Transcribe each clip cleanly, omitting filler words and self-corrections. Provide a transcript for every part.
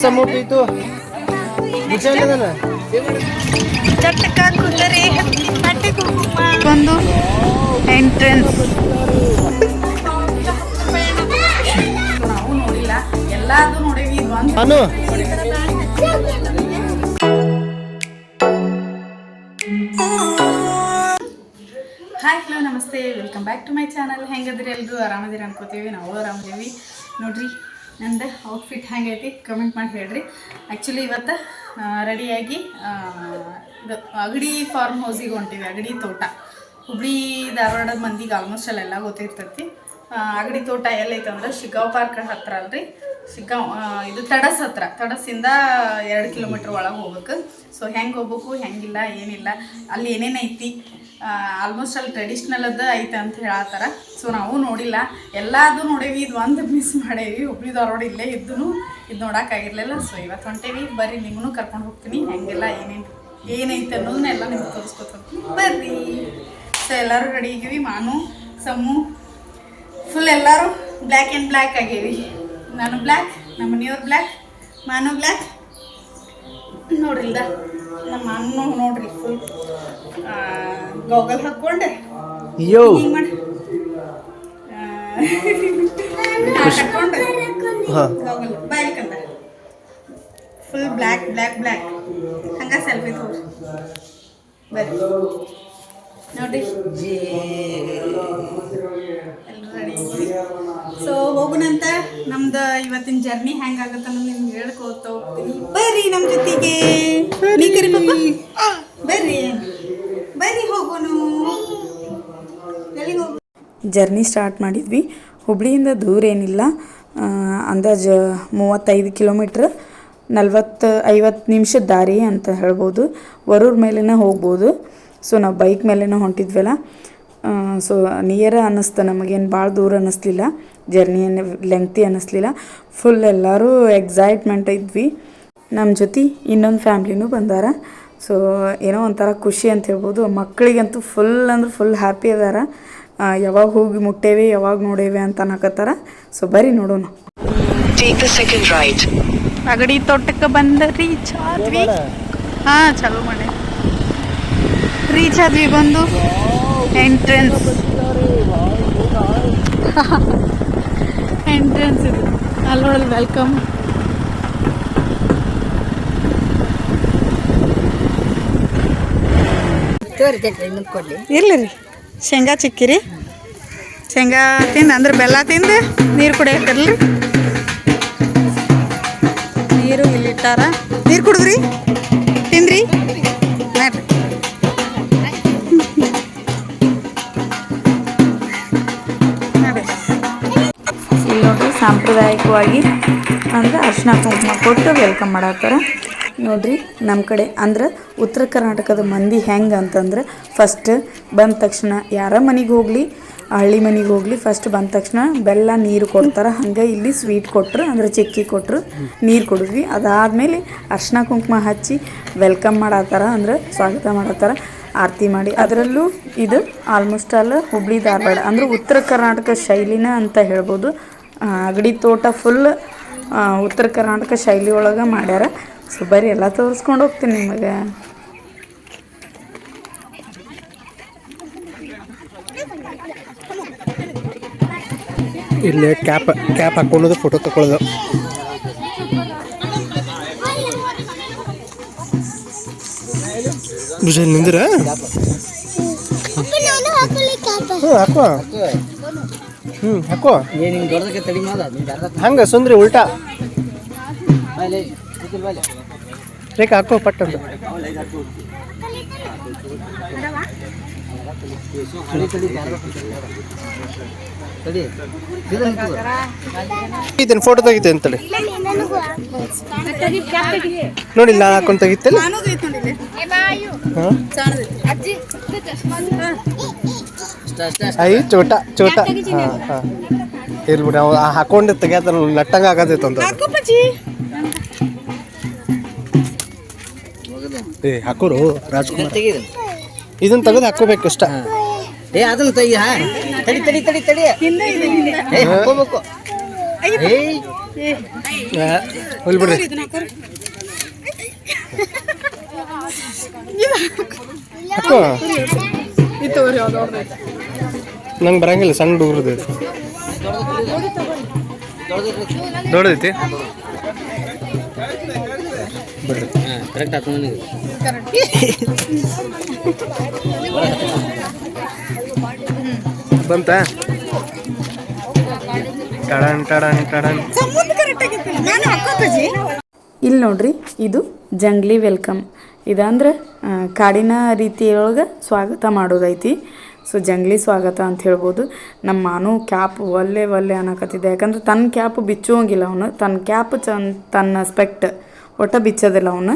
Samut itu bisa lihat na? ಚಟ್ಟಕ ಕುದುರೆ ಹಟ್ಟಿ ಕುಂಕುಮ ಒಂದು ಎಂಟ್ರೆನ್ಸ್ ನಾವು ನೋಡಿಲ್ಲ ಎಲ್ಲಾದು ನೋಡೇವಿ ಇದು ಒಂದು Ano? ಹಾಯ್ ಹಲೋ ನಮಸ್ತೆ welcome back to my channel. ಹೆಂಗದ್ರಿ ಎಲ್ಲರೂ ಆರಾಮದಿರಿ ಅನ್ಕೋತೀವಿ. ನಾವು ಆರಾಮದೀವಿ ನೋಡ್ರಿ. ನಂದು ಔಟ್ಫಿಟ್ ಹೆಂಗೈತಿ ಕಮೆಂಟ್ ಮಾಡಿ ಹೇಳ್ರಿ. ಆ್ಯಕ್ಚುಲಿ ಇವತ್ತು ರೆಡಿಯಾಗಿ ಅಗಡಿ ಫಾರ್ಮ್ ಹೌಸಿಗೆ ಹೊಂಟಿವಿ. ಅಗಡಿ ತೋಟ ಹುಬ್ಳಿ ಧಾರವಾಡದ ಮಂದಿಗೆ ಆಲ್ಮೋಸ್ಟ್ ಅಲ್ಲೆಲ್ಲ ಗೊತ್ತಿರ್ತೈತಿ. ಅಗಡಿ ತೋಟ ಎಲ್ಲೈತೆ ಅಂದ್ರೆ ಶಿಗ್ಗಾಂವ್ ಪಾರ್ಕ್ ಹತ್ರ ಅಲ್ರಿ. ಶಿಗ್ಗಾಂವ್ ಇದು ತಡಸ್ ಹತ್ರ, ತಡಸ್ಸಿಂದ 2 ಕಿಲೋಮೀಟ್ರ್ ಒಳಗೆ ಹೋಗ್ಬೇಕು. ಸೊ ಹೆಂಗೆ ಹೋಗ್ಬೇಕು ಹೆಂಗಿಲ್ಲ ಏನಿಲ್ಲ ಅಲ್ಲಿ ಏನೇನು ಐತಿ ಆಲ್ಮೋಸ್ಟ್ ಅಲ್ಲಿ ಟ್ರೆಡಿಷ್ನಲ್ದು ಐತೆ ಅಂತ ಹೇಳತ್ತಾರ. ಸೊ ನಾವು ನೋಡಿಲ್ಲ, ಎಲ್ಲದು ನೋಡೇವಿ, ಇದು ಒಂದು ಮಿಸ್ ಮಾಡೇವಿ. ಹುಬ್ಳಿ ಧಾರವಾಡ ಇಲ್ಲೇ ಇದ್ದು ಇದು ನೋಡೋಕ್ಕಾಗಿರಲಿಲ್ಲ. ಸೊ ಇವತ್ತು ಹೊಂಟೇವಿ. ಬರ್ರಿ ನಿಮ್ಮನ್ನು ಕರ್ಕೊಂಡು ಹೋಗ್ತೀನಿ. ಹೆಂಗೆಲ್ಲ ಏನೈತೆ ಅನ್ನೋದನ್ನೆಲ್ಲ ನಿಮ್ಗೆ ತೋರಿಸ್ಕೊತೀನಿ ಬರ್ರಿ. ಸೊ ಎಲ್ಲರೂ ರೆಡಿ ಆಗೀವಿ. ಮಾನು ಸಮ್ಮು ಫುಲ್ ಎಲ್ಲರೂ ಬ್ಲ್ಯಾಕ್ ಆ್ಯಂಡ್ ಬ್ಲ್ಯಾಕ್ ಆಗೇವಿ. ನಾನು ಬ್ಲ್ಯಾಕ್, ನಮ್ಮ ಮನೆಯವ್ರು ಬ್ಲ್ಯಾಕ್, ಮಾನು ಬ್ಲ್ಯಾಕ್. ನೋಡ್ರಿಲ್ದ ನಮ್ಮ ಅನ್ನು ನೋಡ್ರಿ ಫುಲ್ ಗಾಗಲ್ ಹಾಕ್ಕೊಂಡೆ ಹಿಂಗೆ ಮಾಡಿ ಹಾಕೊಂಡೆ ಗಾಗಲ್ ಬಾಯ್ಕಂದ ಫುಲ್ ಬ್ಲ್ಯಾಕ್ ಬ್ಲ್ಯಾಕ್ ಬ್ಲ್ಯಾಕ್ ಹಂಗೆ ಸೆಲ್ಫಿ ತೋರಿ ಬರ್ರಿ ನೋಡ್ರಿ. ಎಲ್ಲರೂ ರೆಡಿ ಇದ್ದೀವಿ. ಸೊ ಹೋಗುನಂತ ನಮ್ದು ಇವತ್ತಿನ ಜರ್ನಿ ಹೆಂಗಾಗತ್ತೆ ಅನ್ನೋದು ನಿಮ್ಗೆ ಹೇಳ್ಕೊತ ಹೋಗ್ತೀನಿ. ಬರ್ರಿ ನಮ್ಮ ಜೊತೆಗೆ. ನೀ ಕರಿ ಪಾಪ ಬರ್ರಿ ಬರ್ರಿ ಹೋಗೋನು. ಎಲ್ಲಿಗೆ ಹೋಗು? ಜರ್ನಿ ಸ್ಟಾರ್ಟ್ ಮಾಡಿದ್ವಿ. ಹುಬ್ಳಿಯಿಂದ ದೂರ ಏನಿಲ್ಲ, ಅಂದಾಜು 35 ಕಿಲೋಮೀಟ್ರ್, 40-50 ನಿಮಿಷದ ದಾರಿ ಅಂತ ಹೇಳ್ಬೋದು. ವರೂರ್ ಮೇಲೇ ಹೋಗ್ಬೋದು. ಸೊ ನಾವು ಬೈಕ್ ಮೇಲೇ ಹೊಂಟಿದ್ವಲ್ಲ, ಸೊ ನಿಯರ ಅನ್ನಿಸ್ತು ನಮಗೇನು ಭಾಳ ದೂರ ಅನ್ನಿಸ್ಲಿಲ್ಲ. ಜರ್ನಿ ಏನು ಲೆಂಗ್ತಿ ಅನ್ನಿಸ್ಲಿಲ್ಲ. ಫುಲ್ ಎಲ್ಲರೂ ಎಕ್ಸೈಟ್ಮೆಂಟ್ ಇದ್ವಿ. ನಮ್ಮ ಜೊತೆ ಇನ್ನೊಂದು ಫ್ಯಾಮ್ಲಿನೂ ಬಂದಾರ. ಸೊ ಏನೋ ಒಂಥರ ಖುಷಿ ಅಂತ ಹೇಳ್ಬೋದು. ಮಕ್ಕಳಿಗಂತೂ ಫುಲ್ ಅಂದ್ರೆ ಫುಲ್ ಹ್ಯಾಪಿ ಅದಾರ. ಯಾವಾಗ ಹೋಗಿ ಮುಟ್ಟೇವಿ ಯಾವಾಗ ನೋಡೇವಿ ಅಂತ ಅನ್ನಕತ್ತಾರ. ಸೊ ಬರ್ರಿ ನೋಡೋಣ. ಅಗಡಿ ತೋಟಕ್ಕೆ ಬಂದ ರೀಚ್ ಆದ್ವಿ. ಹಾಂ ಚಲೋ ಮಾಡಿ ರೀಚ್ ಆದ್ವಿ. ಬಂದು ಎಂಟ್ರೆನ್ಸ್ ಎಂಟ್ರೆನ್ಸ್ ಇದು ಅಲ್ಲಿ ನೋಡಲ್ ವೆಲ್ಕಮ್. ಇರ್ಲಿ ರೀ ಶೇಂಗಾ ಚಿಕ್ಕಿರಿ. ಶೇಂಗಾ ತಿಂದು ಅಂದ್ರೆ ಬೆಲ್ಲ ತಿಂದು ನೀರು ಕುಡಿಯತ್ತಿರಲಿ. ನೀರು ಇಲ್ಲಿಟ್ಟಾರ, ನೀರು ಕುಡಿದ್ರಿ ತಿಂದ್ರಿ ನೋಡ್ರಿ. ಇಲ್ಲಿ ನೋಡ್ರಿ ಸಾಂಪ್ರದಾಯಿಕವಾಗಿ ಅಂದ್ರೆ ಅರ್ಶಿನ ಕುಂಕುಮ ಕೊಟ್ಟು ವೆಲ್ಕಮ್ ಮಾಡತ್ತಾರ. ನೋಡ್ರಿ ನಮ್ಮ ಕಡೆ ಅಂದ್ರೆ ಉತ್ತರ ಕರ್ನಾಟಕದ ಮಂದಿ ಹೆಂಗೆ ಅಂತಂದ್ರೆ ಫಸ್ಟ್ ಬಂದ ತಕ್ಷಣ ಯಾರ ಮನೆಗೆ ಹೋಗಲಿ, ಹಳ್ಳಿ ಮನೆಗೆ ಹೋಗಲಿ, ಫಸ್ಟ್ ಬಂದ ತಕ್ಷಣ ಬೆಲ್ಲ ನೀರು ಕೊಡ್ತಾರೆ. ಹಂಗೆ ಇಲ್ಲಿ ಸ್ವೀಟ್ ಕೊಟ್ಟರು ಅಂದ್ರೆ ಚಿಕ್ಕಿ ಕೊಟ್ಟರು, ನೀರು ಕೊಡಿದ್ವಿ. ಅದಾದಮೇಲೆ ಅರ್ಶಿನ ಕುಂಕುಮ ಹಚ್ಚಿ ವೆಲ್ಕಮ್ ಮಾಡತ್ತಾರ, ಅಂದ್ರೆ ಸ್ವಾಗತ ಮಾಡತ್ತಾರ, ಆರತಿ ಮಾಡಿ. ಅದರಲ್ಲೂ ಇದು ಆಲ್ಮೋಸ್ಟ್ ಆಲ್ ಹುಬ್ಳಿ ಧಾರವಾಡ ಅಂದ್ರೆ ಉತ್ತರ ಕರ್ನಾಟಕ ಶೈಲಿನ ಅಂತ ಹೇಳ್ಬೋದು. ಅಗಡಿ ತೋಟ ಫುಲ್ ಉತ್ತರ ಕರ್ನಾಟಕ ಶೈಲಿ ಒಳಗೆ ಮಾಡ್ಯಾರ. ಸೊ ಬರೀ ಎಲ್ಲ ತೋರಿಸ್ಕೊಂಡು ಹೋಗ್ತೀನಿ ನಿಮಗೆ. ಇಲ್ಲಿ ಕ್ಯಾಪ್ ಹಾಕೊಳ್ಳೋದು, ಫೋಟೋ ತಗೊಳ್ಳೋದು. ಭುಜಲ್ ನಿಂದ್ರ ಹಾಕೋ ಹಾಕೋ ಹಂಗ ಸುಂದ್ರಿ ಉಲ್ಟಾ ರೇಖಾ ಹಾಕೋ ಪಟ್ ಅಂತ. ಇದನ್ನ ಫೋಟೋ ತೆಗಿತೆ ಅಂತೇಳಿ ನೋಡಿಲ್ಲ, ನಾನು ಹಾಕೊಂಡು ತೆಗಿತ್ತಲ್ಲ. ಅಯ್ಯ ಚೋಟ ಚೋಟ ಇರ್ಬಿಡಿ. ನಾವು ಹಾಕೊಂಡು ತೆಗಿಯತ್ತ ನಟ್ಟಂಗ ಆಗತೈತೆ ಅಂತ. ಏ ಹಾಕೋರು ರಾಜ್ಕುಮಾರ್, ಇದನ್ನ ತೆಗೆದು ಹಾಕೋಬೇಕು ಅಷ್ಟ. ಅದನ್ನ ತೆಗಿ. ತಡಿ ತಡಿ ತಡಿ ತಡಿ ಹಾಕೋಬೇಕು. ಹೋಲ್ ಬಿಡ್ರಿ. ಹಾಕೋ ನಂಗೆ ಬರಂಗಿಲ್ಲ, ಸಣ್ಣ ಹುಡುಗ್ರದ್ದು ದೊಡ್ಡದೈತಿ ಬಿಡ್ರಿ. ಕರೆಕ್ಟ್ ಆಯ್ತು ನನಗೆ. ಬಂತ ಟಡನ್ ಟಡನ್ ಟಡನ್. ಇಲ್ಲಿ ನೋಡ್ರಿ, ಇದು ಜಂಗ್ಲಿ ವೆಲ್ಕಮ್. ಇದಂದ್ರೆ ಕಾಡಿನ ರೀತಿಯೊಳಗೆ ಸ್ವಾಗತ ಮಾಡೋದೈತಿ. ಸೊ ಜಂಗ್ಲಿ ಸ್ವಾಗತ ಅಂತ ಹೇಳ್ಬೋದು. ನಮ್ಮ ಮಾನು ಕ್ಯಾಪ್ ಒಲ್ಲೆ ಅನ್ನಕತ್ತಿದ್ದೆ, ಯಾಕಂದ್ರೆ ತನ್ನ ಕ್ಯಾಪ್ ಬಿಚ್ಚುವಂಗಿಲ್ಲ ಅವನು. ತನ್ನ ಕ್ಯಾಪ್ ತನ್ನ ಸ್ಪೆಕ್ಟ್ ಒಟ್ಟ ಬಿಚ್ಚೋದಿಲ್ಲ ಅವನು.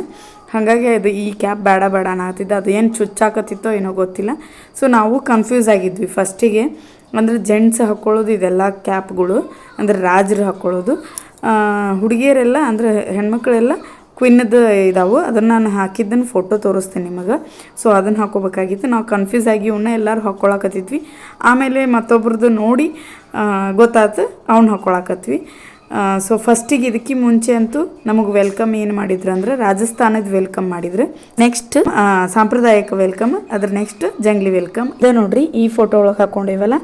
ಹಾಗಾಗಿ ಅದು ಈ ಕ್ಯಾಪ್ ಬೇಡ ಅನ್ನಕತ್ತಿದ್ದ. ಅದು ಏನು ಚುಚ್ಚಾಕತ್ತಿತ್ತೋ ಏನೋ ಗೊತ್ತಿಲ್ಲ. ಸೊ ನಾವು ಕನ್ಫ್ಯೂಸ್ ಆಗಿದ್ವಿ ಫಸ್ಟಿಗೆ. ಅಂದರೆ ಜೆಂಟ್ಸ್ ಹಾಕ್ಕೊಳ್ಳೋದು ಇದೆಲ್ಲ ಕ್ಯಾಪ್ಗಳು, ಅಂದರೆ ರಾಜರು ಹಾಕ್ಕೊಳ್ಳೋದು. ಹುಡುಗಿಯರೆಲ್ಲ ಅಂದರೆ ಹೆಣ್ಮಕ್ಳೆಲ್ಲ ಕ್ವಿನ್ನದು ಇದಾವೆ. ಅದನ್ನು ನಾನು ಹಾಕಿದ್ದನ್ನು ಫೋಟೋ ತೋರಿಸ್ತೀನಿ ನಿಮಗೆ. ಸೊ ಅದನ್ನು ಹಾಕ್ಕೋಬೇಕಾಗಿತ್ತು. ನಾವು ಕನ್ಫ್ಯೂಸ್ ಆಗಿ ಇವನ್ನ ಎಲ್ಲರೂ ಹಾಕ್ಕೊಳಕತ್ತಿದ್ವಿ. ಆಮೇಲೆ ಮತ್ತೊಬ್ರದ್ದು ನೋಡಿ ಗೊತ್ತಾಯ್ತು, ಅವ್ನು ಹಾಕ್ಕೊಳಕತ್ವಿ. ಸೊ ಫಸ್ಟಿಗೆ ಇದಕ್ಕೆ ಮುಂಚೆ ಅಂತೂ ನಮಗೆ ವೆಲ್ಕಮ್ ಏನು ಮಾಡಿದ್ರು ಅಂದ್ರೆ ರಾಜಸ್ಥಾನದ ವೆಲ್ಕಮ್ ಮಾಡಿದ್ರು. ನೆಕ್ಸ್ಟ್ ಸಾಂಪ್ರದಾಯಿಕ ವೆಲ್ಕಮ್, ಅದ್ರ ನೆಕ್ಸ್ಟ್ ಜಂಗ್ಲಿ ವೆಲ್ಕಮ್. ಇದೆ ನೋಡ್ರಿ, ಈ ಫೋಟೋ ಒಳಗೆ ಹಾಕ್ಕೊಂಡಿವಲ್ಲ,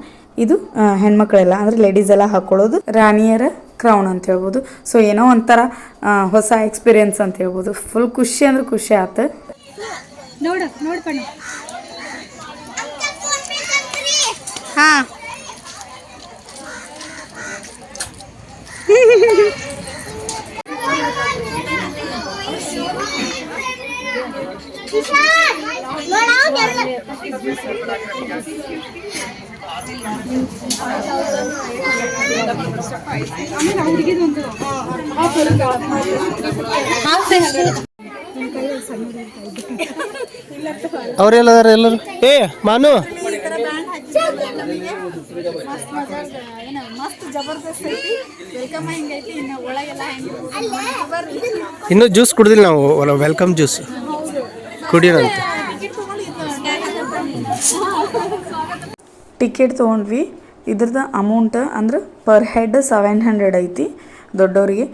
ಇದು ಹೆಣ್ಮಕ್ಳೆಲ್ಲ ಅಂದರೆ ಲೇಡೀಸ್ ಎಲ್ಲ ಹಾಕ್ಕೊಳ್ಳೋದು ರಾಣಿಯರ ಕ್ರೌನ್ ಅಂತ ಹೇಳ್ಬೋದು. ಸೊ ಏನೋ ಒಂಥರ ಹೊಸ ಎಕ್ಸ್ಪೀರಿಯನ್ಸ್ ಅಂತ ಹೇಳ್ಬೋದು. ಫುಲ್ ಖುಷಿ ಅಂದ್ರೆ ಖುಷಿ ಆಯ್ತು. ಹಾಂ ಅವ್ರೆಲ್ಲದಾರ ಎಲ್ಲರೂ. ಏ ಮಾನು, ಇನ್ನೂ ಜ್ಯೂಸ್ ಕುಡ್ದಿಲ್ಲ ನಾವು. Welcome juice ಕುಡಿಯೋಣಂತ. ಟಿಕೆಟ್ ತೊಗೊಂಡ್ವಿ. ಇದ್ರದ್ದು ಅಮೌಂಟ್ ಅಂದ್ರೆ ಪರ್ ಹೆಡ್ 700 ಐತಿ ದೊಡ್ಡವರಿಗೆ,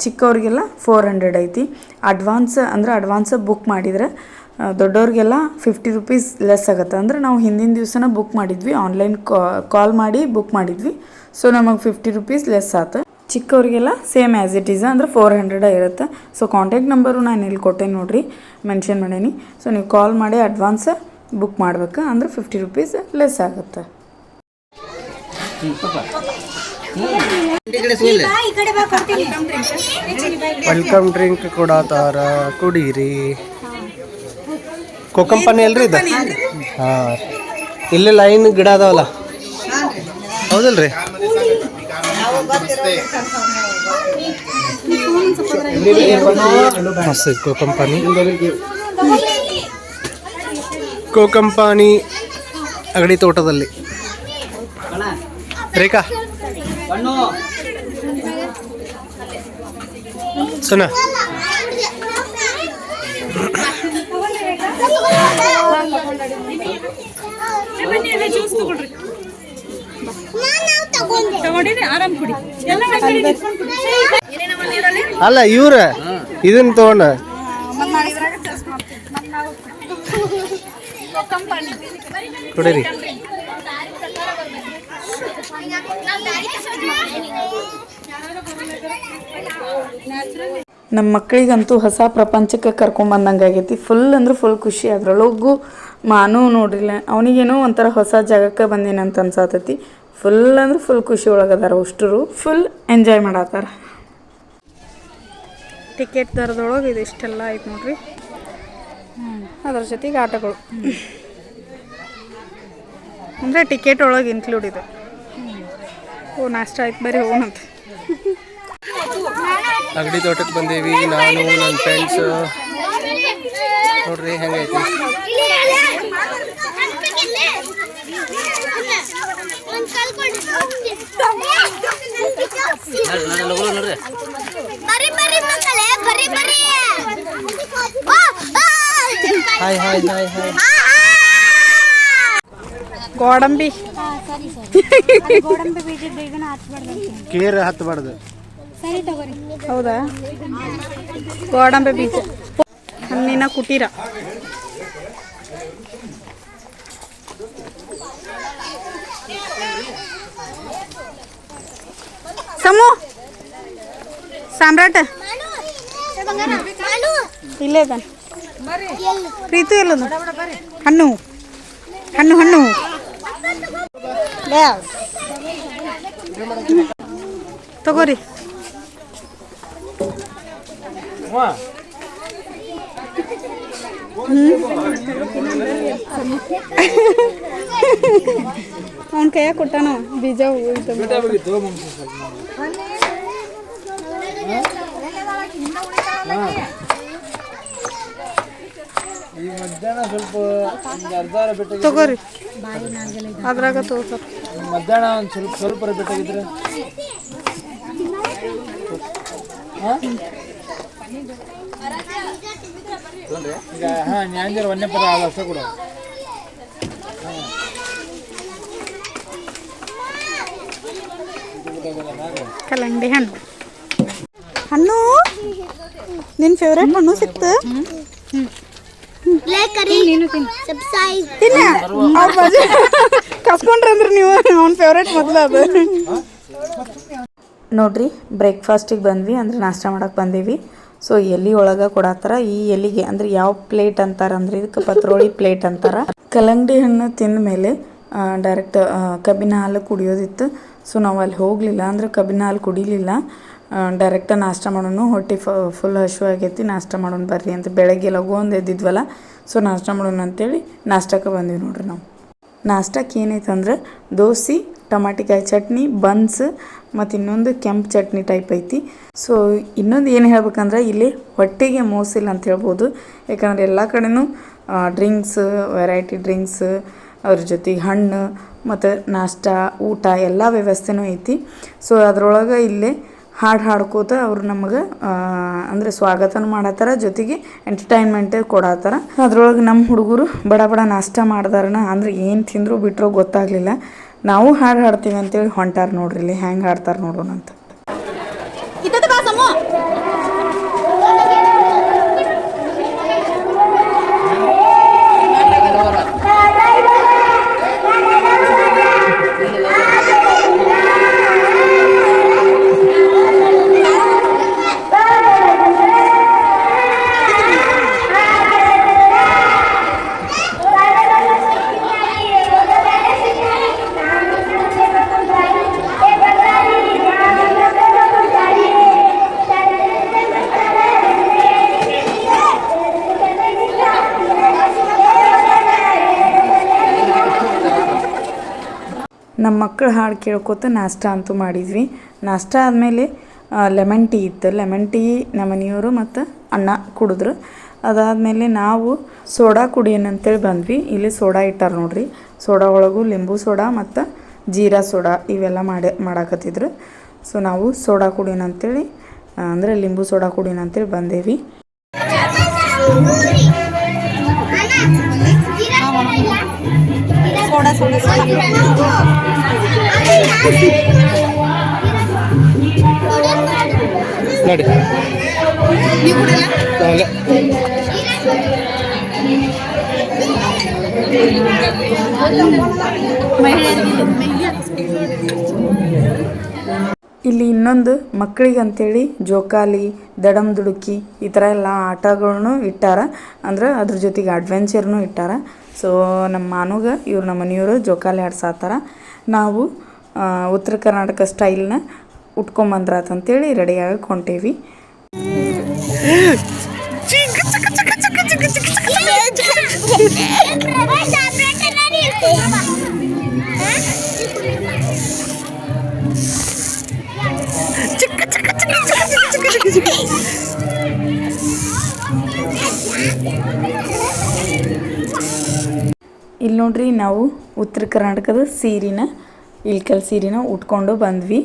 ಚಿಕ್ಕವ್ರಿಗೆಲ್ಲ 400 ಐತಿ. ಅಡ್ವಾನ್ಸ್ ಬುಕ್ ಮಾಡಿದ್ರೆ ದೊಡ್ಡವ್ರಿಗೆಲ್ಲ 50 ರೂಪೀಸ್ ಲೆಸ್ ಆಗುತ್ತೆ. ಅಂದರೆ ನಾವು ಹಿಂದಿನ ದಿವಸನ ಬುಕ್ ಮಾಡಿದ್ವಿ, ಆನ್ಲೈನ್ ಕಾಲ್ ಮಾಡಿ ಬುಕ್ ಮಾಡಿದ್ವಿ. ಸೊ ನಮಗೆ 50 ರೂಪೀಸ್ ಲೆಸ್ ಆಯ್ತು. ಚಿಕ್ಕವರಿಗೆಲ್ಲ ಸೇಮ್ ಆ್ಯಸ್ ಇಟ್ ಈಸ್ ಅಂದರೆ 400 ಇರುತ್ತೆ. ಸೊ ಕಾಂಟ್ಯಾಕ್ಟ್ ನಂಬರು ನಾನು ಇಲ್ಲಿ ಕೊಟ್ಟೇನಿ ನೋಡಿರಿ, ಮೆನ್ಷನ್ ಮಾಡೀನಿ. ಸೊ ನೀವು ಕಾಲ್ ಮಾಡಿ ಅಡ್ವಾನ್ಸ್ ಬುಕ್ ಮಾಡ್ಬೇಕು, ಅಂದ್ರೆ 50 ರೂಪೀಸ್ ಲೆಸ್ ಆಗುತ್ತೆ. ವೆಲ್ಕಮ್ ಡ್ರಿಂಕ್ ಕೊಡತಾರ, ಕುಡೀರಿ. ಕೋಕಂಪನಿ ಅಲ್ರಿ ಇದು? ಹಾಂ, ಇಲ್ಲೇ ಲೈನ್ ಗಿಡ ಅದಾವಲ್ಲ, ಹೌದಲ್ರಿ? ಮಸ್ತ್ ಕೋಕಂಪನಿ ಅಗಡಿ ತೋಟದಲ್ಲಿ. ರೇಖಾ ಸುನಾ ಅಲ್ಲ ಇವ್ರ ಇದನ್ನ ತಗೊಂಡ ಕುಡೀರಿ. ನಮ್ಮ ಮಕ್ಕಳಿಗಂತೂ ಹೊಸ ಪ್ರಪಂಚಕ್ಕೆ ಕರ್ಕೊಂಬಂದಂಗೆ ಆಗೈತಿ. ಫುಲ್ ಅಂದ್ರೆ ಫುಲ್ ಖುಷಿ. ಅದ್ರೊಳಗೂ ಮಾನು ನೋಡ್ರಿಲ್ಲ, ಅವನಿಗೇನೋ ಒಂಥರ ಹೊಸ ಜಾಗಕ್ಕೆ ಬಂದೇನಂತ ಅನ್ಸಾತೈತಿ. ಫುಲ್ ಅಂದ್ರೆ ಫುಲ್ ಖುಷಿ ಒಳಗದಾರ. ಅಷ್ಟರು ಫುಲ್ ಎಂಜಾಯ್ ಮಾಡತ್ತಾರ. ಟಿಕೆಟ್ ದರದೊಳಗೆ ಇದು ಇಷ್ಟೆಲ್ಲ ಐತೆ ನೋಡ್ರಿ. ಅದ್ರ ಜೊತೆಗೆ ಆಟಗಳು ಅಂದರೆ ಟಿಕೆಟ್ ಒಳಗೆ ಇನ್ಕ್ಲೂಡ್ ಇದೆ. ಓ ನಾಷ್ಟ ಆಯ್ತು, ಬರೀ ಹೋಗೋಣಂತ. ಅಗಡಿ ತೋಟಕ್ಕೆ ಬಂದೇವಿ ನಾನು ನನ್ನ ಫ್ರೆಂಡ್ಸ್. ನೋಡ್ರಿ ಹೆಂಗೈತಿ. Hi hi hi hi. ಗೋಡಂಬಿ ಕೇರ್ ಹತ್ತಬಾರ್ದು. ಹೌದಾ? ಗೋಡಂಬೆ ಬೀಜ, ಹಣ್ಣಿನ ಕುಟೀರ. ಸಮು ಸಾಮ್ರಾಟ ಇಲ್ಲೇ ಇದ್ದಾನೆ. ಪ್ರೀತು ಎಲ್ಲದು? ಹಣ್ಣು ಹಣ್ಣು ಹಣ್ಣು ತಗೋರಿ. ಅವನ ಕೈಯಾಗ ಕೊಟ್ಟಾನ ಬೀಜ. ತಗೋರಿ ಅದ್ರಾಗ ತಗೋತಾರ. ಮಧ್ಯಾಹ್ನ ಒಂದು ಸ್ವಲ್ಪ ಬೇಕಾಗಿದ್ರೆ ಈಗ ನ್ಯಾಂಜರ್ ಒಂದೇ ಪದ ಅಷ್ಟೇ ಕೂಡ. ಕಲ್ಲಂಗಡಿ ಹಣ್ಣು. ಹಣ್ಣು ನಿನ್ನ ಫೇವ್ರೇಟ್ ಹಣ್ಣು ಸಿಕ್ತು. ಕಸ್ಕೊಂಡ್ರಂದ್ರೆ ನೀವು ಅವ್ನ ಫೇವ್ರೇಟ್ ಮೊದಲು ಅದು. ನೋಡ್ರಿ ಬ್ರೇಕ್ಫಾಸ್ಟಿಗೆ ಬಂದ್ವಿ, ಅಂದ್ರೆ ನಾಷ್ಟ ಮಾಡಕ್ಕೆ ಬಂದೀವಿ. ಸೊ ಎಲೆ ಒಳಗೆ ಕೊಡತ್ತಾರ. ಈ ಎಲೆಗೆ ಅಂದ್ರೆ ಯಾವ ಪ್ಲೇಟ್ ಅಂತಾರೆ ಅಂದ್ರೆ ಇದಕ್ಕೆ ಪತ್ರೋಳಿ ಪ್ಲೇಟ್ ಅಂತಾರೆ. ಕಲ್ಲಂಗಡಿ ಹಣ್ಣು ತಿಂದ ಮೇಲೆ ಡೈರೆಕ್ಟ್ ಕಬ್ಬಿನ ಹಾಲು ಕುಡಿಯೋದಿತ್ತು. ಸೊ ನಾವು ಅಲ್ಲಿ ಹೋಗಲಿಲ್ಲ, ಅಂದ್ರೆ ಕಬ್ಬಿನ ಹಾಲು ಕುಡಿಲಿಲ್ಲ. ಡೈರೆಕ್ಟ್ ನಾಷ್ಟ ಮಾಡೋಣ, ಹೊಟ್ಟೆ ಫುಲ್ ಹಶು ಆಗೈತಿ, ನಾಷ್ಟ ಮಾಡೋಣ ಬರ್ರಿ ಅಂತ. ಬೆಳಗ್ಗೆ ಲಘು ಒಂದು ಎದ್ದಿದ್ವಲ್ಲ, ಸೊ ನಾಷ್ಟ ಮಾಡೋಣ ಅಂತೇಳಿ ನಾಷ್ಟಕ್ಕೆ ಬಂದ್ವಿ. ನೋಡ್ರಿ ನಾವು ನಾಷ್ಟಕ್ಕೆ ಏನೈತೆ ಅಂದ್ರೆ ದೋಸೆ, ಟಮಾಟಿಕಾಯಿ ಚಟ್ನಿ, ಬನ್ಸ್ ಮತ್ತು ಇನ್ನೊಂದು ಕೆಂಪು ಚಟ್ನಿ ಟೈಪ್ ಐತಿ. ಸೊ ಇನ್ನೊಂದು ಏನು ಹೇಳ್ಬೇಕಂದ್ರೆ ಇಲ್ಲಿ ಹೊಟ್ಟೆಗೆ ಮೋಸಿಲ್ಲ ಅಂತ ಹೇಳ್ಬೋದು. ಯಾಕಂದರೆ ಎಲ್ಲ ಕಡೆನೂ ಡ್ರಿಂಕ್ಸ್, ವೆರೈಟಿ ಡ್ರಿಂಕ್ಸ್, ಅದ್ರ ಜೊತೆಗೆ ಹಣ್ಣು ಮತ್ತು ನಾಷ್ಟ, ಊಟ ಎಲ್ಲ ವ್ಯವಸ್ಥೆನೂ ಐತಿ. ಸೊ ಅದರೊಳಗೆ ಇಲ್ಲೇ ಹಾಡು ಹಾಡ್ಕೋತ ಅವ್ರು ನಮಗೆ ಅಂದರೆ ಸ್ವಾಗತನ ಮಾಡತ್ತಾರ, ಜೊತೆಗೆ ಎಂಟರ್ಟೈನ್ಮೆಂಟ್ ಕೊಡತ್ತಾರ. ಅದ್ರೊಳಗೆ ನಮ್ಮ ಹುಡುಗರು ಬಡ ಬಡ ನಾಷ್ಟ ಮಾಡ್ದಾರನ, ಅಂದ್ರೆ ಏನು ತಿಂದರೂ ಬಿಟ್ಟರೋ ಗೊತ್ತಾಗಲಿಲ್ಲ. ನಾವು ಹಾಡು ಹಾಡ್ತೀವಿ ಅಂತೇಳಿ ಹೊಂಟಾರ. ನೋಡ್ರಿ ಇಲ್ಲಿ ಹೆಂಗೆ ಹಾಡ್ತಾರೆ ನೋಡೋಣ ಅಂತ. ನಮ್ಮ ಮಕ್ಕಳು ಹಾಡು ಕೇಳ್ಕೊತ ನಾಷ್ಟ ಅಂತೂ ಮಾಡಿದ್ವಿ. ನಾಷ್ಟ ಆದಮೇಲೆ ಲೆಮನ್ ಟೀ ಇತ್ತು. ಲೆಮನ್ ಟೀ ನಮ್ಮ ಮನೆಯವರು ಮತ್ತು ಅಣ್ಣ ಕುಡಿದ್ರು. ಅದಾದಮೇಲೆ ನಾವು ಸೋಡಾ ಕುಡಿಯೋಣ ಅಂತೇಳಿ ಬಂದ್ವಿ. ಇಲ್ಲಿ ಸೋಡಾ ಇಟ್ಟಾರ ನೋಡ್ರಿ. ಸೋಡಾ ಒಳಗೂ ಲಿಂಬು ಸೋಡಾ ಮತ್ತು ಜೀರಾ ಸೋಡಾ ಇವೆಲ್ಲ ಮಾಡಾಕತ್ತಿದ್ರು. ಸೊ ನಾವು ಸೋಡಾ ಕುಡಿಯೋಣ ಅಂತೇಳಿ, ಅಂದರೆ ಲಿಂಬು ಸೋಡಾ ಕುಡಿಯೋಣ ಅಂತೇಳಿ ಬಂದೇವಿ. ಸೋಡಾ ಸೋಡಾ ಸೋಡಾ ನೋಡಿ ಇಲ್ಲಿ ಇನ್ನೊಂದು ಮಕ್ಕಳಿಗೆ ಅಂತೇಳಿ ಜೋಕಾಲಿ, ದಡಮ್ ದುಡುಕಿ ಈ ಥರ ಎಲ್ಲ ಆಟಗಳನ್ನು ಇಟ್ಟಾರ. ಅಂದ್ರೆ ಅದ್ರ ಜೊತೆಗೆ ಅಡ್ವೆಂಚರ್ನೂ ಇಟ್ಟಾರ. ಸೊ ನಮ್ಮ ಮಾನುಗೆ ಇವ್ರು ನಮ್ಮ ಮನೆಯವರು ಜೋಕಾಲಿ ಆಡ್ಸಾತಾರ. ನಾವು ಉತ್ತರ ಕರ್ನಾಟಕ ಸ್ಟೈಲ್ನ ಉಟ್ಕೊಂಬಂದ್ರಾತಂತೇಳಿ ರೆಡಿಯಾಗಿ ಹೊಂಟೇವಿ. ಇಲ್ಲಿ ನೋಡ್ರಿ ನಾವು ಉತ್ತರ ಕರ್ನಾಟಕದ ಸೀರೆನ, ಇಲ್ಕಲ್ ಸೀರೆನ ಉಟ್ಕೊಂಡು ಬಂದ್ವಿ.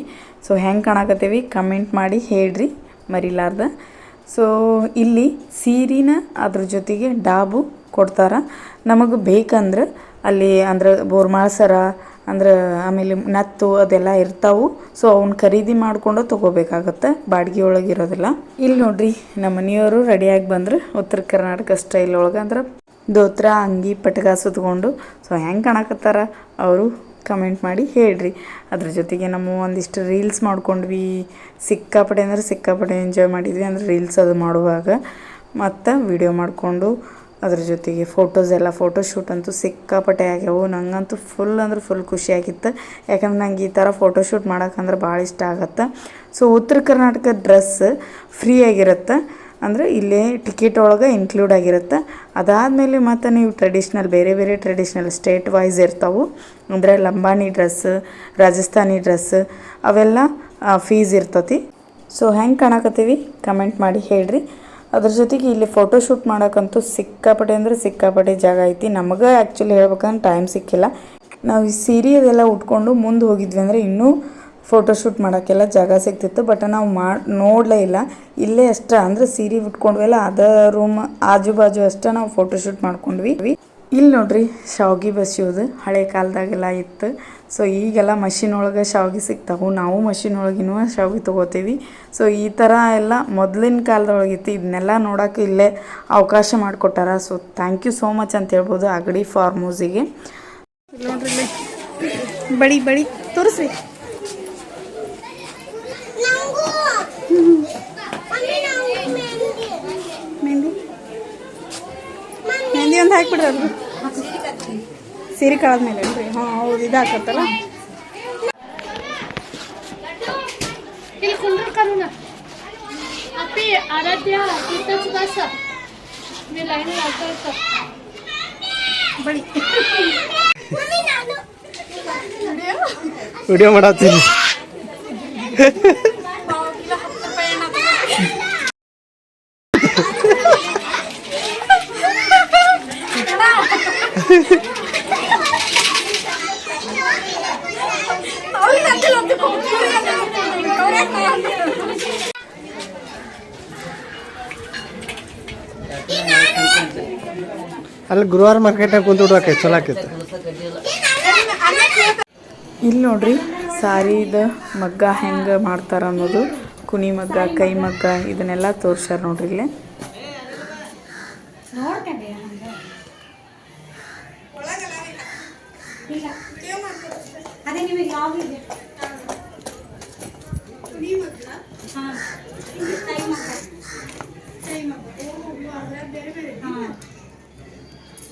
ಸೊ ಹೆಂಗೆ ಕಾಣಕತ್ತೀವಿ ಕಮೆಂಟ್ ಮಾಡಿ ಹೇಳ್ರಿ ಮರಿಲಾರ್ದ. ಸೊ ಇಲ್ಲಿ ಸೀರೆನ ಅದ್ರ ಜೊತೆಗೆ ಡಾಬು ಕೊಡ್ತಾರೆ. ನಮಗೆ ಬೇಕಂದ್ರೆ ಅಲ್ಲಿ ಅಂದ್ರೆ ಬೋರ್ಮಾಳ ಸರ ಅಂದ್ರೆ ಆಮೇಲೆ ನತ್ತು ಅದೆಲ್ಲ ಇರ್ತಾವು. ಸೊ ಅವ್ನ ಖರೀದಿ ಮಾಡ್ಕೊಂಡು ತೊಗೋಬೇಕಾಗತ್ತೆ, ಬಾಡಿಗೆ ಒಳಗೆ ಇರೋದಿಲ್ಲ. ಇಲ್ಲಿ ನೋಡ್ರಿ ನಮ್ಮ ಮನೆಯವರು ರೆಡಿಯಾಗಿ ಬಂದ್ರೆ ಉತ್ತರ ಕರ್ನಾಟಕ ಸ್ಟೈಲ್ ಒಳಗೆ, ಅಂದ್ರೆ ದೋತ್ರ ಅಂಗಿ ಪಟಕ ಸುತ್ಕೊಂಡು. ಸೊ ಹೆಂಗೆ ಕಾಣಕತ್ತಾರ ಅವರು ಕಮೆಂಟ್ ಮಾಡಿ ಹೇಳ್ರಿ. ಅದ್ರ ಜೊತೆಗೆ ನಮ್ಮ ಒಂದಿಷ್ಟು ರೀಲ್ಸ್ ಮಾಡ್ಕೊಂಡ್ವಿ, ಸಿಕ್ಕಾಪಟ್ಟೆ ಅಂದ್ರೆ ಸಿಕ್ಕಾಪಟ್ಟೆ ಎಂಜಾಯ್ ಮಾಡಿದ್ವಿ. ಅಂದ್ರೆ ರೀಲ್ಸ್ ಅದು ಮಾಡುವಾಗ ಮತ್ತು ವಿಡಿಯೋ ಮಾಡಿಕೊಂಡು ಅದ್ರ ಜೊತೆಗೆ ಫೋಟೋಸ್ ಎಲ್ಲ ಫೋಟೋಶೂಟ್ ಅಂತೂ ಸಿಕ್ಕಾಪಟ್ಟೆ ಆಗ್ಯಾವು. ನಂಗಂತೂ ಫುಲ್ ಅಂದ್ರೆ ಫುಲ್ ಖುಷಿಯಾಗಿತ್ತು, ಯಾಕಂದ್ರೆ ನಂಗೆ ಈ ಥರ ಫೋಟೋಶೂಟ್ ಮಾಡೋಕ್ಕಂದ್ರೆ ಭಾಳ ಇಷ್ಟ ಆಗತ್ತೆ. ಸೊ ಉತ್ತರ ಕರ್ನಾಟಕ ಡ್ರೆಸ್ ಫ್ರೀ ಆಗಿರುತ್ತೆ, ಅಂದರೆ ಇಲ್ಲೇ ಟಿಕೆಟ್ ಒಳಗೆ ಇನ್ಕ್ಲೂಡ್ ಆಗಿರುತ್ತೆ. ಅದಾದಮೇಲೆ ಮತ್ತು ನೀವು ಟ್ರೆಡಿಷ್ನಲ್ ಬೇರೆ ಬೇರೆ ಟ್ರೆಡಿಷ್ನಲ್ ಸ್ಟೇಟ್ ವೈಸ್ ಇರ್ತಾವೆ, ಅಂದರೆ ಲಂಬಾಣಿ ಡ್ರೆಸ್, ರಾಜಸ್ಥಾನಿ ಡ್ರೆಸ್ ಅವೆಲ್ಲ ಫೀಸ್ ಇರ್ತತಿ. ಸೊ ಹೆಂಗೆ ಕಾಣಕತ್ತೀವಿ ಕಮೆಂಟ್ ಮಾಡಿ ಹೇಳ್ರಿ. ಅದ್ರ ಜೊತೆಗೆ ಇಲ್ಲಿ ಫೋಟೋಶೂಟ್ ಮಾಡೋಕ್ಕಂತೂ ಸಿಕ್ಕಾಪಟ್ಟೆ ಅಂದರೆ ಸಿಕ್ಕಾಪಟ್ಟೆ ಜಾಗ ಐತಿ. ನಮಗೆ ಆ್ಯಕ್ಚುಲಿ ಹೇಳ್ಬೇಕಂದ್ರೆ ಟೈಮ್ ಸಿಕ್ಕಿಲ್ಲ. ನಾವು ಈ ಸೀರೆ ಅದೆಲ್ಲ ಉಟ್ಕೊಂಡು ಮುಂದೆ ಹೋಗಿದ್ವಿ ಅಂದರೆ ಇನ್ನೂ ಫೋಟೋಶೂಟ್ ಮಾಡೋಕ್ಕೆಲ್ಲ ಜಾಗ ಸಿಗ್ತಿತ್ತು. ಬಟ್ ನಾವು ನೋಡಲೇ ಇಲ್ಲ, ಇಲ್ಲೇ ಅಷ್ಟೇ ಅಂದರೆ ಸೀರೆ ಉಟ್ಕೊಂಡ್ವೆಲ್ಲ ಅದ ರೂಮ್ ಆಜು ಬಾಜು ಅಷ್ಟೇ ನಾವು ಫೋಟೋಶೂಟ್ ಮಾಡ್ಕೊಂಡ್ವಿ. ಇಲ್ಲಿ ನೋಡ್ರಿ ಶಾವ್ಗೆ ಬಸಿಯೋದು ಹಳೆ ಕಾಲದಾಗೆಲ್ಲ ಇತ್ತು. ಸೊ ಈಗೆಲ್ಲ ಮಷಿನ್ ಒಳಗೆ ಶಾವ್ಗೆ ಸಿಗ್ತಾವೆ, ನಾವು ಮಷಿನ್ ಒಳಗಿನೂ ಶಾವ್ಗೆ ತೊಗೋತೀವಿ. ಸೊ ಈ ಥರ ಎಲ್ಲ ಮೊದಲಿನ ಕಾಲದೊಳಗಿತ್ತು. ಇದನ್ನೆಲ್ಲ ನೋಡೋಕೆ ಇಲ್ಲೇ ಅವಕಾಶ ಮಾಡಿಕೊಟ್ಟಾರ. So thank you so much ಅಂತ ಹೇಳ್ಬೋದು ಅಗಡಿ ಫಾರ್ಮ್ ಹೌಸಿಗೆ. ನೋಡ್ರಿ ಇಲ್ಲಿ ಬಡಿ ಬಡಿ ತೋರಿಸ್ರಿ. ಮೆಹಂದಿ ಮೆಹಂದಿ ಒಂದು ಹಾಕ್ಬಿಡ್ರಿ ಅದು ಸೀರೆ ಕಳೆದ್ಮೇಲೆ ಅಲ್ರಿ. ಹಾಂ ಹೌದು, ಇದು ಹಾಕತ್ತಲ್ಲ. ಬಳಿ ವಿಡಿಯೋ ಮಾಡತ್ತೀನಿ. ಅಲ್ಲಿ ಗುರುವಾರ ಮಾರ್ಕೆಟ್ನಾಗ ಕುಂತ್ಬಿಡ್ಬೇಕು, ಚಲೋ ಆಕೈತೆ. ಇಲ್ಲಿ ನೋಡ್ರಿ ಸಾರಿದ ಮಗ್ಗ ಹೆಂಗೆ ಮಾಡ್ತಾರ ಅನ್ನೋದು, ಕುನಿ ಮಗ್ಗ, ಕೈ ಮಗ್ಗ ಇದನ್ನೆಲ್ಲ ತೋರ್ಸ್ಯಾರ ನೋಡ್ರಿ ಇಲ್ಲೇ.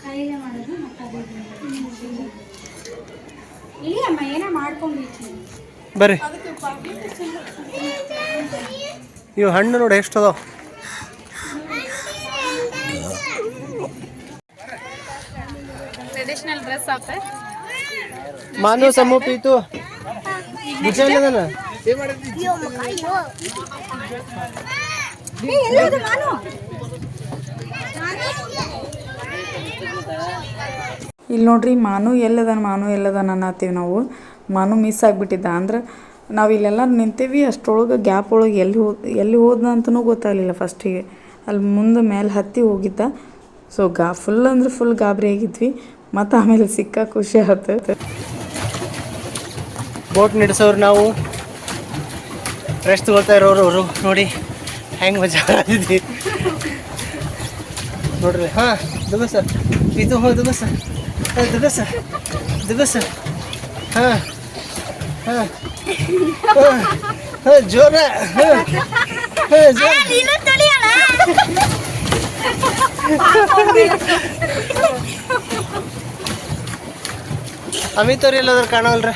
ಕೈಲೇ ಮಾಡೋದು ಮತ್ತೆ ಇಲ್ಲಿ ಅಮ್ಮ ಏನೋ ಮಾಡ್ಕೊಂಡಿರ್ತೀನಿ. ಬರ್ರಿ, ಇವು ಹಣ್ಣು ನೋಡಿ ಎಷ್ಟು ಅದಾವ. ಟ್ರೆಡಿಷನಲ್ ಡ್ರೆಸ್ ಆತ ಮಾನು ಸಮೂ ಪೀತು ಬುಜಾನ ಇಲ್ಲಿ ನೋಡ್ರಿ ಮಾನು ಎಲ್ಲದನ ಅನ್ನತ್ತೀವಿ ನಾವು. ಮಾನು ಮಿಸ್ ಆಗಿಬಿಟ್ಟಿದ್ದ. ಅಂದ್ರೆ ನಾವು ಇಲ್ಲೆಲ್ಲ ನಿಂತೀವಿ, ಅಷ್ಟರೊಳಗೆ ಗ್ಯಾಪ್ ಒಳಗೆ ಎಲ್ಲಿ ಹೋದ್ನ ಅಂತನೂ ಗೊತ್ತಾಗಲಿಲ್ಲ ಫಸ್ಟಿಗೆ. ಅಲ್ಲಿ ಮುಂದೆ ಮೇಲೆ ಹತ್ತಿ ಹೋಗಿದ್ದ. ಸೊ ಫುಲ್ ಅಂದ್ರೆ ಫುಲ್ ಗಾಬರಿ ಆಗಿದ್ವಿ. ಮತ್ತು ಆಮೇಲೆ ಸಿಕ್ಕ ಖುಷಿ ಆಯ್ತು. ಬೋಟ್ ನಡೆಸೋರು ನಾವು, ರೆಸ್ಟ್ ತಗೊಳ್ತಾ ಇರೋರು ಅವರು. ನೋಡಿ ಹೆಂಗೆ ಮಜಾ ಆಗಿದ್ವಿ ನೋಡ್ರಿ. ಹಾಂ ದುಬಸ ಇದು ಹೋ ದುಬಸ ದುಬಸ ದುಬಸ. ಹಾಂ ಹಾಂ ಹಾಂ ಜೋರ. ಹಾಂ ಹಾಂ ಜೋರ. ಅಮಿತ್ ಅವ್ರು ಎಲ್ಲಾದ್ರೂ ಕಾಣವಲ್ರಿ.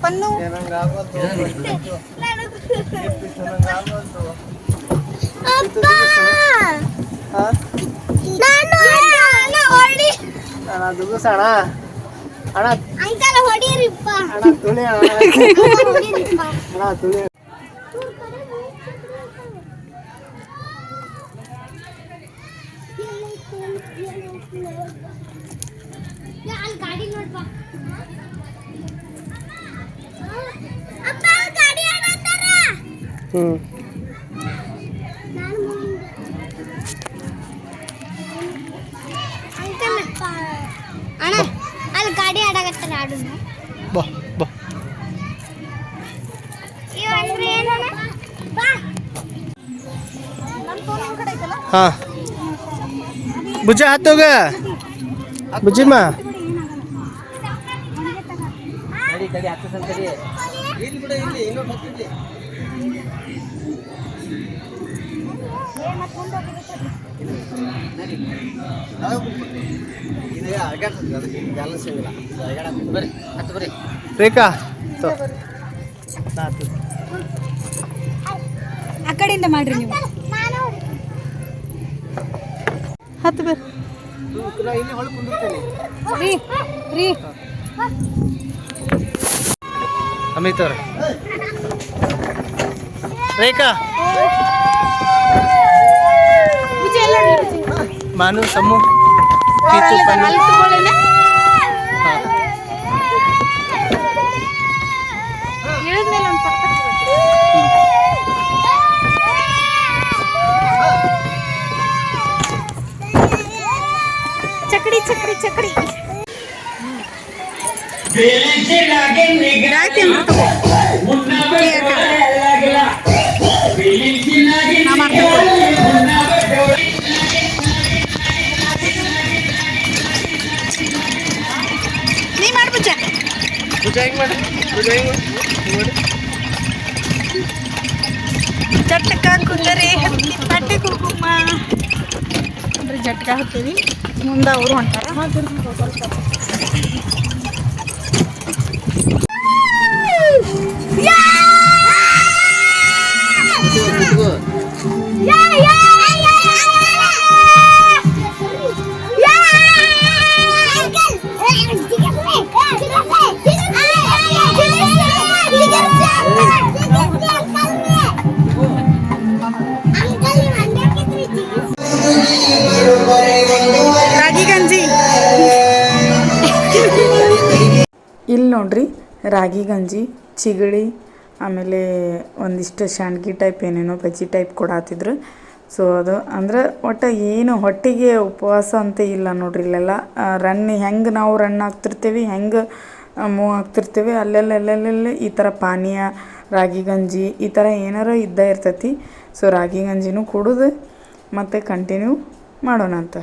ಪನ್ನು ಅಣ್ಣ ಅಣ್ಣ ಅಣ್ಣ ತುಳಿ ಅಣ್ಣ ತುಳಿ. ಅಲ್ಲಿ ಗಾಡಿ ನೋಡ್ಬಾ ಹ್ಞೂ ಅಣ್ಣ ಅಲ್ಲಿ ಗಾಡಿ ಆಡಾಕತ್ತಾರ ಆಡು ಬಾ ಬಾ ಹಾಂ ಬುಜ್ಜ ಹತ್ತೋಗ ಬುಜ್ಜಿಮ್ಮ ರೇಖಾ ಆ ಕಡೆಯಿಂದ ಮಾಡ್ರಿ ನೀವು ಹತ್ತು ಬರ್ರಿ ರೀ ರೀ ಅಮಿತ್ ಅವ್ರ ರೇಖಾ ಮಾನು ಸಮ್ಮು ಕೀತು ಪನ್ನು ಚಕಡಿ ಚಕಡಿ ಚಕಡಿ ನೀ ಮಾಡ್ಬುಜ್ಜ ಪೂಜಾ ಹೆಂಗೆ ಮಾಡಿ ಪೂಜಾ ಹೆಂಗೆ ಮಾಡಿ ಜಟ್ಕ ಕುಂದರಿ ಹತ್ತಿ ಪಟ್ಟೆ ಕುಂಕುಮ ಅಂದ್ರೆ ಜಟ್ಕ ಹಾಕ್ತೀವಿ ಮುಂದೆ ಅವರು ಹೊಂಟಾರ ರಾಗಿ ಗಂಜಿ ಇಲ್ಲಿ ನೋಡ್ರಿ ರಾಗಿ ಗಂಜಿ ಚಿಗಳಿ ಆಮೇಲೆ ಒಂದಿಷ್ಟು ಶಾಂಡ್ಗಿ ಟೈಪ್ ಏನೇನೋ ಬಜ್ಜಿ ಟೈಪ್ ಕೊಡಾತಿದ್ರು ಸೊ ಅದು ಅಂದ್ರೆ ಒಟ್ಟು ಏನು ಹೊಟ್ಟೆಗೆ ಉಪವಾಸ ಅಂತ ಇಲ್ಲ ನೋಡ್ರಿ ಇಲ್ಲೆಲ್ಲ ರನ್ ಹೆಂಗೆ ನಾವು ರನ್ ಆಗ್ತಿರ್ತೀವಿ ಹೆಂಗೆ ಮೂವ್ ಆಗ್ತಿರ್ತೀವಿ ಅಲ್ಲೆಲ್ಲ ಈ ಥರ ಪಾನೀಯ ರಾಗಿ ಗಂಜಿ ಈ ಥರ ಏನಾರ ಇದ್ದೇ ಇರ್ತೈತಿ ಸೊ ರಾಗಿ ಗಂಜಿನೂ ಕುಡಿದು ಮತ್ತೆ ಕಂಟಿನ್ಯೂ ಮಾಡೋಣ ಅಂತ